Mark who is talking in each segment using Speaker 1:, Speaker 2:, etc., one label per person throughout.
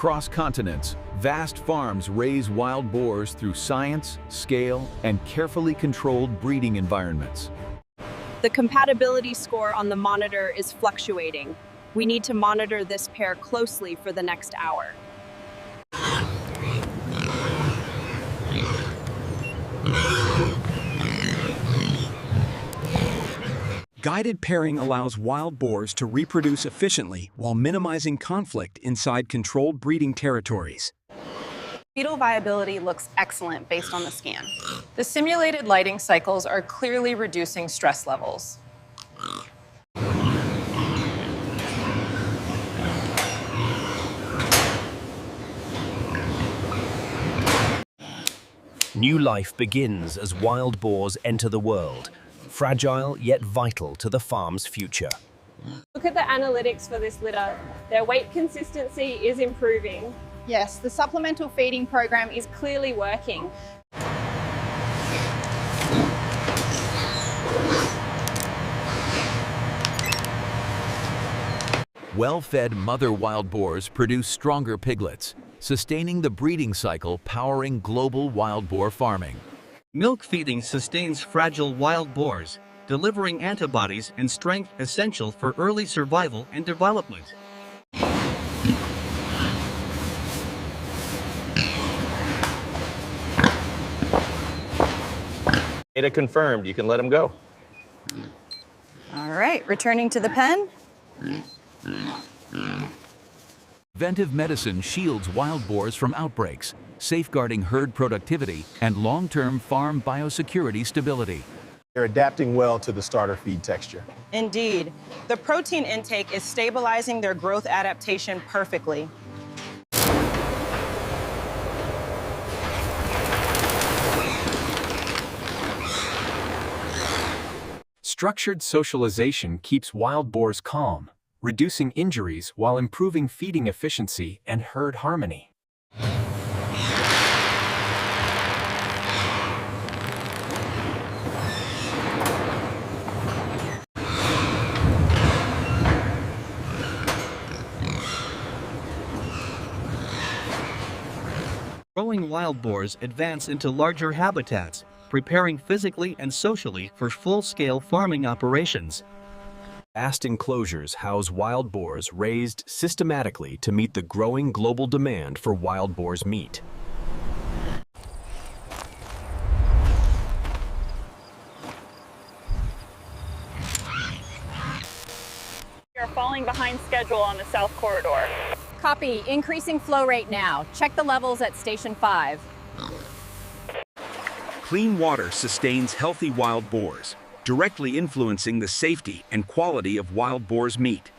Speaker 1: Across continents, vast farms raise wild boars through science, scale, and carefully controlled breeding environments.
Speaker 2: The compatibility score on the monitor is fluctuating. We need to monitor this pair closely for the next hour.
Speaker 3: Guided pairing allows wild boars to reproduce efficiently while minimizing conflict inside controlled breeding territories.
Speaker 4: Fetal viability looks excellent based on the scan. The simulated lighting cycles are clearly reducing stress levels.
Speaker 5: New life begins as wild boars enter the world, fragile yet vital to the farm's future.
Speaker 6: Look at the analytics for this litter. Their weight consistency is improving.
Speaker 7: Yes, the supplemental feeding program is
Speaker 6: Clearly working.
Speaker 1: Well-fed mother wild boars produce stronger piglets, sustaining the breeding cycle powering global wild boar farming.
Speaker 8: Milk feeding sustains fragile wild boars, delivering antibodies and strength essential for early survival and development.
Speaker 9: Data confirmed. You can let him go.
Speaker 4: All right, returning to the pen.
Speaker 1: Preventive medicine shields wild boars from outbreaks, safeguarding herd productivity and long-term farm biosecurity stability.
Speaker 10: They're adapting well to the starter feed texture.
Speaker 4: Indeed. The protein intake is stabilizing their growth adaptation perfectly.
Speaker 3: Structured socialization keeps wild boars calm, reducing injuries while improving feeding efficiency and herd harmony.
Speaker 8: Growing wild boars advance into larger habitats, preparing physically and socially for full-scale farming operations.
Speaker 5: Vast enclosures house wild boars raised systematically to meet the growing global demand for wild boar's meat.
Speaker 6: We are falling behind schedule on the South Corridor.
Speaker 7: Copy. Increasing flow rate now. Check the levels at Station 5.
Speaker 3: Clean water sustains healthy wild boars, directly influencing the safety and quality of wild boar's meat.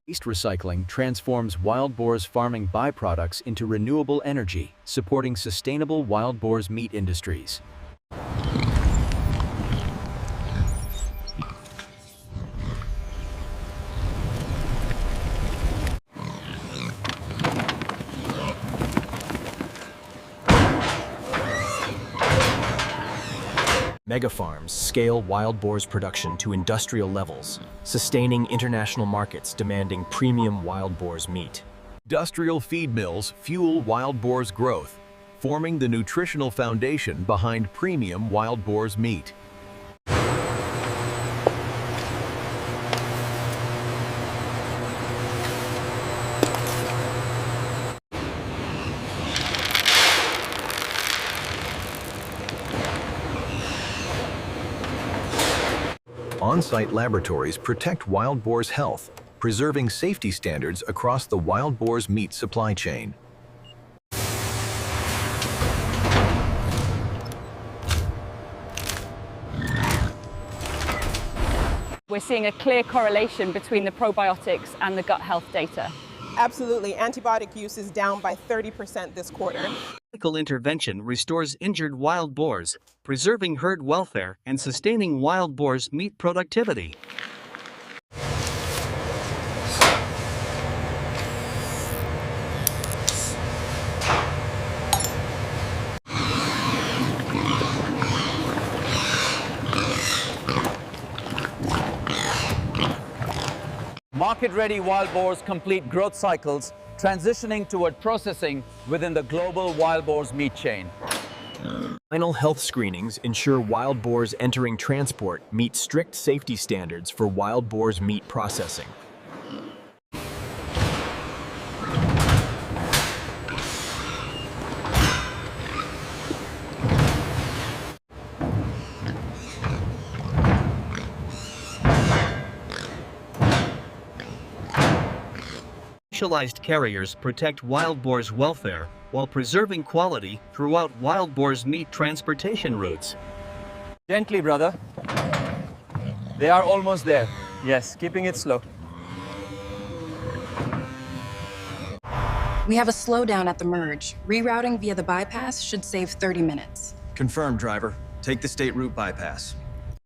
Speaker 1: Waste recycling transforms wild boars farming byproducts into renewable energy, supporting sustainable wild boars meat industries.
Speaker 5: Megafarms scale wild boars production to industrial levels, sustaining international markets demanding premium wild boars meat.
Speaker 1: Industrial feed mills fuel wild boars' growth, forming the nutritional foundation behind premium wild boars meat. On-site laboratories protect wild boars' health, preserving safety standards across the wild boars' meat supply chain.
Speaker 6: We're seeing a clear correlation between the probiotics and the gut health data.
Speaker 11: Absolutely. Antibiotic use is down by 30% this quarter.
Speaker 8: Medical intervention restores injured wild boars, preserving herd welfare and sustaining wild boars' meat productivity.
Speaker 12: Market-ready wild boars complete growth cycles, transitioning toward processing within the global wild boars meat chain.
Speaker 5: Final health screenings ensure wild boars entering transport meet strict safety standards for wild boars meat processing.
Speaker 8: Specialized carriers protect wild boars' welfare while preserving quality throughout wild boars' meat transportation routes.
Speaker 12: Gently, brother. They are almost there. Yes, keeping it slow.
Speaker 13: We have a slowdown at the merge. Rerouting via the bypass should save 30 minutes.
Speaker 14: Confirmed, driver. Take the state route bypass.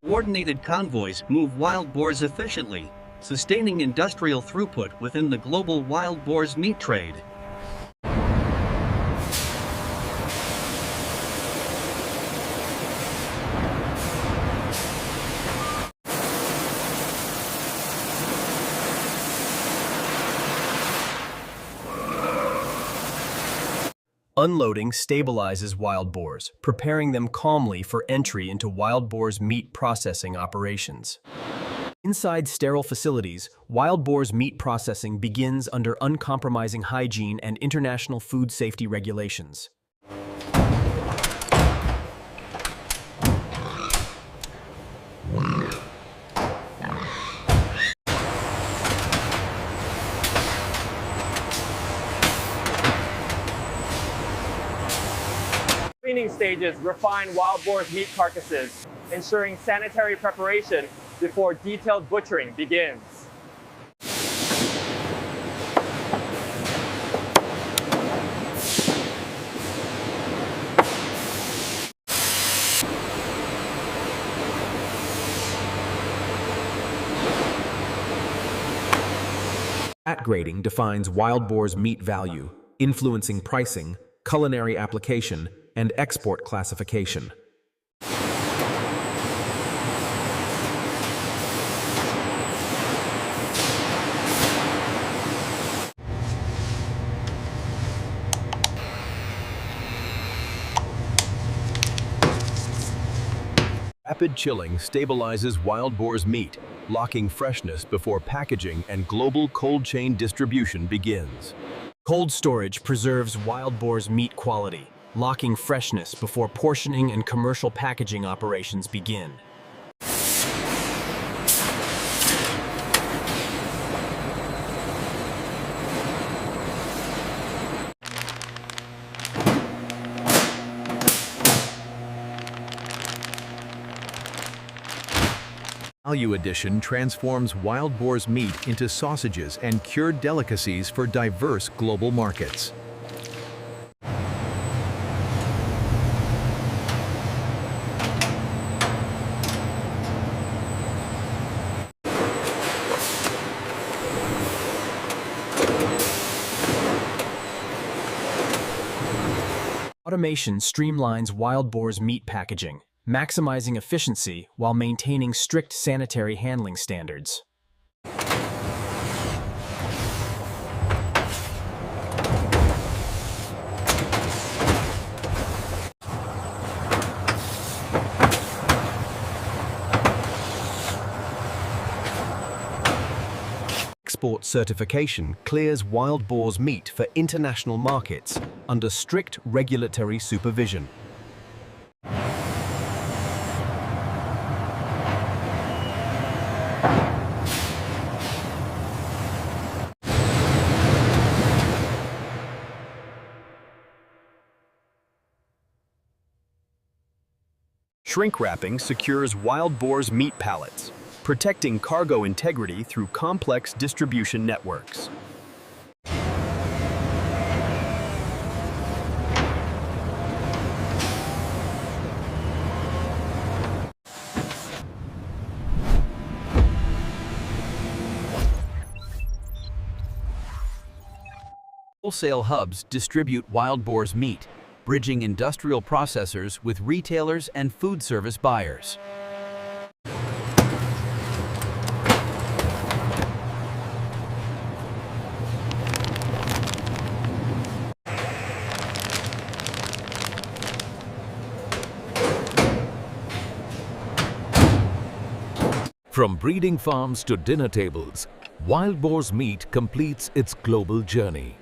Speaker 8: Coordinated convoys move wild boars efficiently, sustaining industrial throughput within the global wild boars meat trade.
Speaker 5: Unloading stabilizes wild boars, preparing them calmly for entry into wild boars meat processing operations. Inside sterile facilities, wild boars meat processing begins under uncompromising hygiene and international food safety regulations.
Speaker 15: Cleaning stages refine wild boars meat carcasses, ensuring sanitary preparation before detailed butchering begins.
Speaker 16: Fat grading defines wild boars meat value, influencing pricing, culinary application, and export classification. Rapid chilling stabilizes wild boar's meat, locking freshness before packaging and global cold chain distribution begins.
Speaker 5: Cold storage preserves wild boar's meat quality, locking freshness before portioning and commercial packaging operations begin.
Speaker 16: Value addition transforms wild boar's meat into sausages and cured delicacies for diverse global markets.
Speaker 5: Automation streamlines wild boar's meat packaging, maximizing efficiency while maintaining strict sanitary handling standards.
Speaker 16: Export certification clears wild boar's meat for international markets under strict regulatory supervision. Shrink wrapping secures wild boar's meat pallets, protecting cargo integrity through complex distribution networks.
Speaker 1: Wholesale hubs distribute wild boar's meat, bridging industrial processors with retailers and food service buyers.
Speaker 17: From breeding farms to dinner tables, wild boar's meat completes its global journey.